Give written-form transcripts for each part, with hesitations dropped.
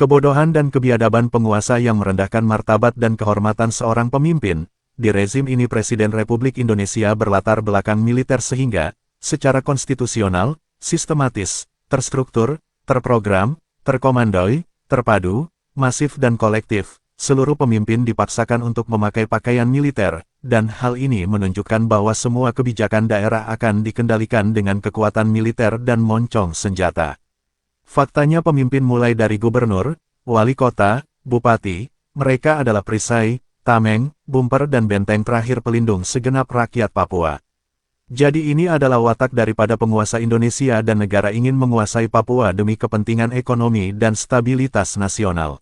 Kebodohan dan kebiadaban penguasa yang merendahkan martabat dan kehormatan seorang pemimpin. Di rezim ini Presiden Republik Indonesia berlatar belakang militer sehingga, secara konstitusional, sistematis, terstruktur, terprogram, terkomandoi, terpadu, masif dan kolektif, seluruh pemimpin dipaksakan untuk memakai pakaian militer, dan hal ini menunjukkan bahwa semua kebijakan daerah akan dikendalikan dengan kekuatan militer dan moncong senjata. Faktanya pemimpin mulai dari gubernur, wali kota, bupati, mereka adalah perisai, tameng, bumper dan benteng terakhir pelindung segenap rakyat Papua. Jadi ini adalah watak daripada penguasa Indonesia dan negara ingin menguasai Papua demi kepentingan ekonomi dan stabilitas nasional.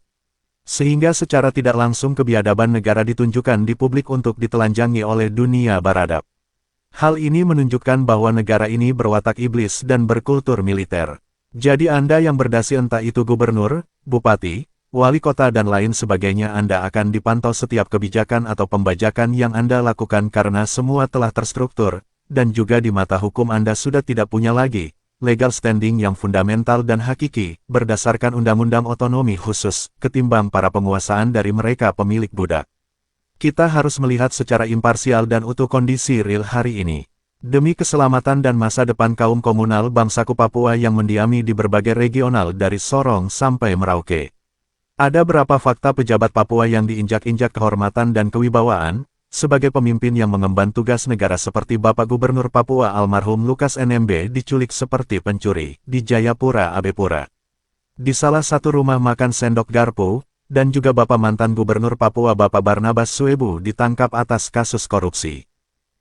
Sehingga secara tidak langsung kebiadaban negara ditunjukkan di publik untuk ditelanjangi oleh dunia baradab. Hal ini menunjukkan bahwa negara ini berwatak iblis dan berkultur militer. Jadi Anda yang berdasi entah itu gubernur, bupati, wali kota dan lain sebagainya Anda akan dipantau setiap kebijakan atau pembajakan yang Anda lakukan karena semua telah terstruktur, dan juga di mata hukum Anda sudah tidak punya lagi legal standing yang fundamental dan hakiki, berdasarkan undang-undang otonomi khusus, ketimbang para penguasaan dari mereka pemilik budak. Kita harus melihat secara imparsial dan utuh kondisi real hari ini. Demi keselamatan dan masa depan kaum komunal bangsaku Papua yang mendiami di berbagai regional dari Sorong sampai Merauke. Ada berapa fakta pejabat Papua yang diinjak-injak kehormatan dan kewibawaan, sebagai pemimpin yang mengemban tugas negara seperti Bapak Gubernur Papua almarhum Lukas NMB diculik seperti pencuri, di Jayapura Abepura. Di salah satu rumah makan Sendok Garpu, dan juga Bapak mantan Gubernur Papua Bapak Barnabas Suebu ditangkap atas kasus korupsi.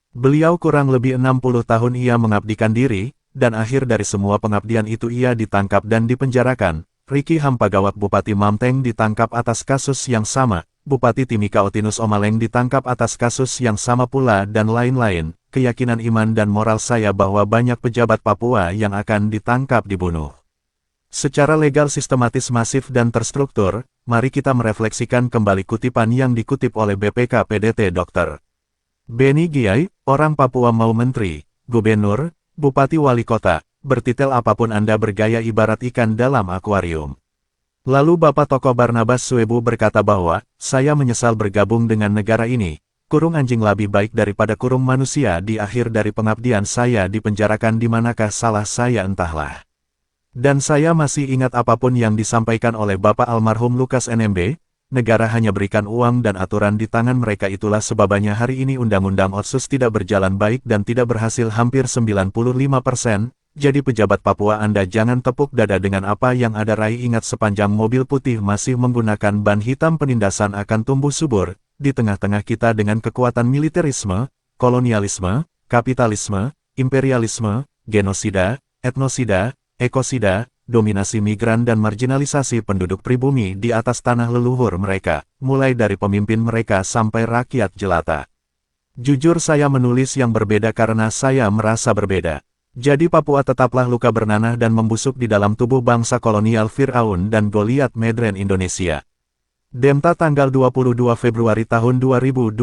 Beliau kurang lebih 60 tahun ia mengabdikan diri, dan akhir dari semua pengabdian itu ia ditangkap dan dipenjarakan. Riki Hampagawat Bupati Mamteng ditangkap atas kasus yang sama, Bupati Timika Otinus Omaleng ditangkap atas kasus yang sama pula dan lain-lain. Keyakinan iman dan moral saya bahwa banyak pejabat Papua yang akan ditangkap dibunuh. Secara legal sistematis masif dan terstruktur, mari kita merefleksikan kembali kutipan yang dikutip oleh BPK PDT Dr. Beni Giai, orang Papua mau menteri, gubernur, bupati wali kota, bertitel apapun Anda bergaya ibarat ikan dalam akuarium. Lalu Bapak Tokoh Barnabas Suebu berkata bahwa, saya menyesal bergabung dengan negara ini, kurung anjing lebih baik daripada kurung manusia di akhir dari pengabdian saya dipenjarakan di manakah salah saya entahlah. Dan saya masih ingat apapun yang disampaikan oleh Bapak almarhum Lukas NMB, negara hanya berikan uang dan aturan di tangan mereka itulah sebabnya hari ini Undang-Undang Otsus tidak berjalan baik dan tidak berhasil hampir 95%, jadi pejabat Papua Anda jangan tepuk dada dengan apa yang ada raih ingat sepanjang mobil putih masih menggunakan ban hitam penindasan akan tumbuh subur, di tengah-tengah kita dengan kekuatan militerisme, kolonialisme, kapitalisme, imperialisme, genosida, etnosida, ekosida, dominasi migran dan marginalisasi penduduk pribumi di atas tanah leluhur mereka, mulai dari pemimpin mereka sampai rakyat jelata. Jujur saya menulis yang berbeda karena saya merasa berbeda. Jadi Papua tetaplah luka bernanah dan membusuk di dalam tubuh bangsa kolonial Firaun dan Goliat Medren Indonesia. Demta tanggal 22 Februari tahun 2025.